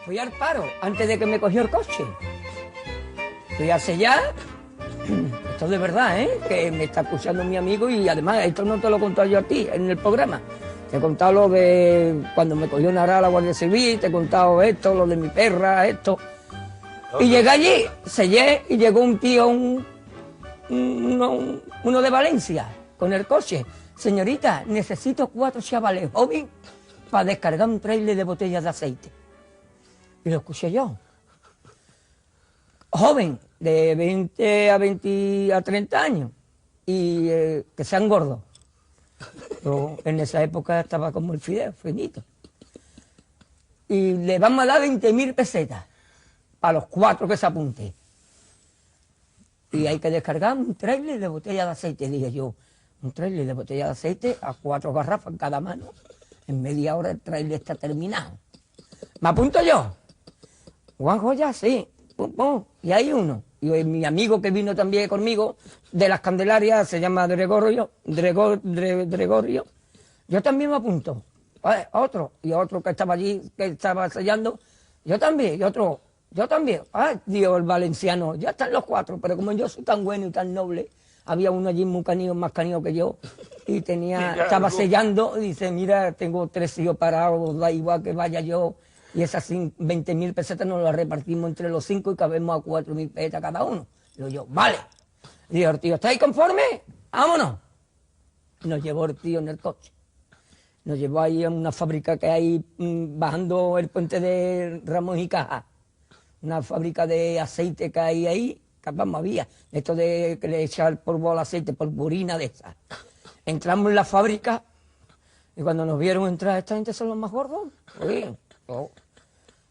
Fui al paro antes de que me cogió el coche. Fui a sellar. Esto es de verdad, ¿eh? Que me está escuchando mi amigo y además esto no te lo he contado yo a ti en el programa. Te he contado lo de cuando me cogió Nara la Guardia Civil, te he contado esto, lo de mi perra, esto. Y llegué allí, sellé y llegó un tío, uno de Valencia, con el coche. Señorita, necesito 4 chavales jóvenes para descargar un trailer de botellas de aceite. Y lo escuché yo. Joven, de 20 a 30 años, y que sean gordos. Yo en esa época estaba como el fideo, finito. Y le vamos a dar 20.000 pesetas para los 4 que se apunten. Y hay que descargar un trailer de botella de aceite, dije yo. Un trailer de botella de aceite a 4 garrafas en cada mano. En media hora el trailer está terminado. ¿Me apunto yo? Juan Joya, sí. Pum, pum. Y hay uno. Y mi amigo que vino también conmigo, de las Candelarias, se llama Gregorio. Yo también me apunto. Otro. Y otro que estaba allí, que estaba sellando. Yo también. Y otro. Yo también. Ay, Dios, el valenciano. Ya están los 4. Pero como yo soy tan bueno y tan noble, había uno allí muy canío, más canío que yo. Y estaba sellando. Y dice, mira, tengo 3 hijos parados, da igual que vaya yo. Y esas 20.000 pesetas nos las repartimos entre los 5 y cabemos a 4.000 pesetas cada uno. Digo yo, vale. Digo, el tío, ¿estáis conformes? Vámonos. Nos llevó el tío en el coche. Nos llevó ahí a una fábrica que hay bajando el puente de Ramos y Caja. Una fábrica de aceite que hay ahí, que vamos, había. Esto de que le echar polvo al aceite, polvorina de esa. Entramos en la fábrica y cuando nos vieron entrar, ¿esta gente son los más gordos? Sí. Oh.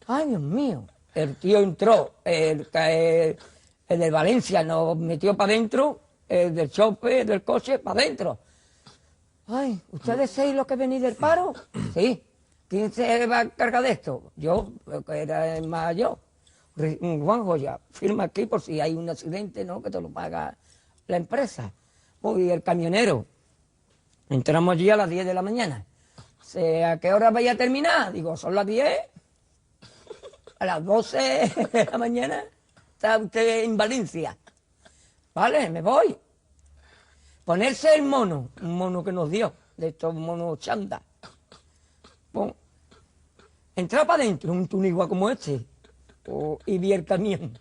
Ay, Dios mío. El tío entró, el de Valencia nos metió para adentro, el del chope, del coche, para adentro. Ay, ¿ustedes 6 los que venís del paro? Sí. ¿Quién se va a cargar de esto? Yo, que era más yo. Juan Joya, firma aquí por si hay un accidente, ¿no? Que te lo paga la empresa. Y el camionero. Entramos allí a las 10 de la mañana. ¿A qué hora vaya a terminar? Digo, son las 10. A las 12 de la mañana está usted en Valencia. Vale, me voy. Ponerse el mono, un mono que nos dio, de estos monos chanda. Bon. Entrar para adentro, un tunigua como este. Y vi el camión.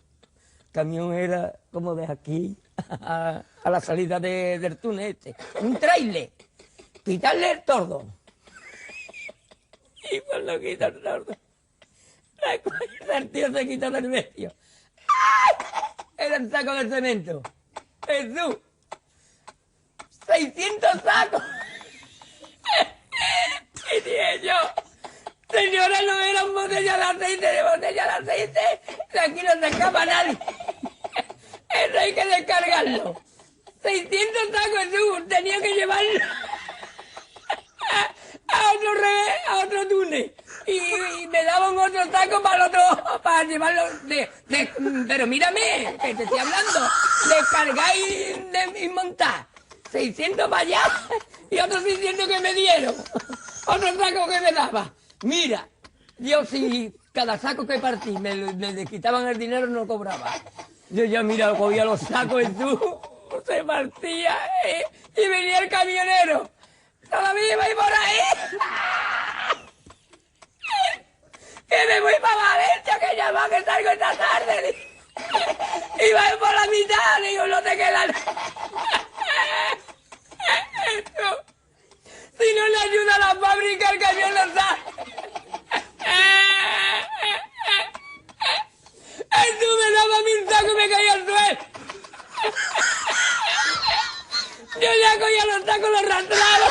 El camión era como de aquí a la salida del túnel este. Un trailer. Quitarle el tordo. Y cuando quita el tordo, el tío se quita del medio. ¡Ay! Era el saco de cemento. Jesús. 600 sacos. Y dije yo, señora, no era un botella de aceite, de aquí no se escapa nadie. Eso hay que descargarlo. 600 sacos, Jesús, tenía que llevarlo a otro túnel. Y me daban otro saco para llevarlo pero mírame, que te estoy hablando, descargar y montar. 600 para allá y otros 600 que me dieron. Otro saco que me daba. Mira, yo si cada saco que partí me quitaban el dinero no cobraba. Yo ya, mira, cogía los sacos y tú se partía y venía el camionero. Todavía iba por ahí. Que me voy para Valencia, que ya va, que salgo esta tarde. Y va por la mitad, digo, no te quedan. Si no le ayuda a la fábrica, el camión no sale. Tú me daba 1.000 sacos y me caía al suelo. Yo ya cogía los sacos, los arrastraba.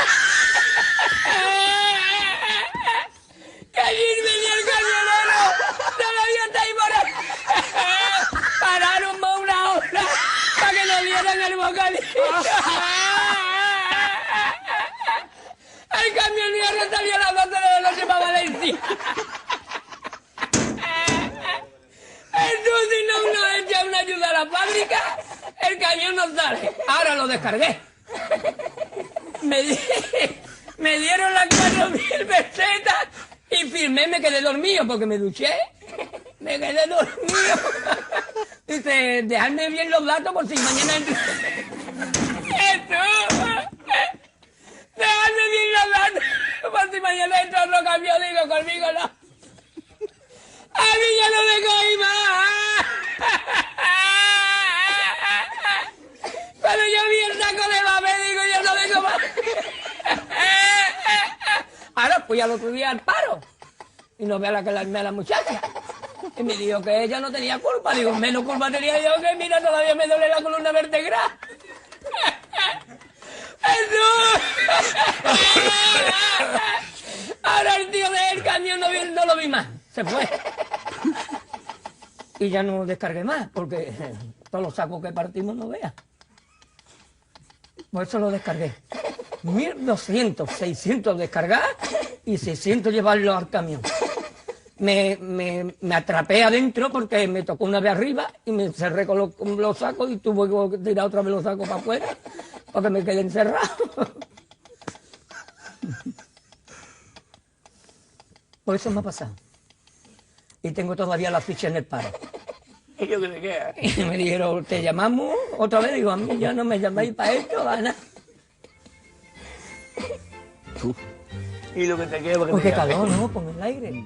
Que allí venía el camionero. Todavía está ahí por ahí. Pararon más una hora para que nos dieran el bocadillo. El camionero salió a las 12 de la noche para Valencia. Entonces, si no nos echa una ayuda a la fábrica, el camión no sale. Ahora lo descargué. Me dieron las 4.000 pesetas y firme, me quedé dormido porque me duché. Me quedé dormido. Dice, dejadme bien los datos por si mañana... Jesús, dejadme bien los datos por si mañana entra otro cambio. Digo, conmigo no. A mí ya no me cogí más. Cuando yo vi el saco de papel, digo, yo no vengo más. Ahora fui al otro día al paro y no vea la que la armé a la muchacha. Y me dijo que ella no tenía culpa. Digo, menos culpa tenía yo, que mira, todavía me duele la columna vertebral. ¡Jesús! Ahora el tío del camión no lo vi más. Se fue. Y ya no descargué más, porque todos los sacos que partimos no veas. Por eso lo descargué. 1.200, 600 descargar y 600 llevarlo al camión. Me atrapé adentro porque me tocó una vez arriba y me cerré con los sacos y tuve que tirar otra vez los sacos para afuera porque me quedé encerrado. Por eso me ha pasado. Y tengo todavía la ficha en el paro. ¿Y yo qué te queda? Y me dijeron, ¿te llamamos otra vez? Digo, a mí ya no me llamáis para esto, Ana. ¿Y lo que te queda? Porque calor, ¿no? Con el aire.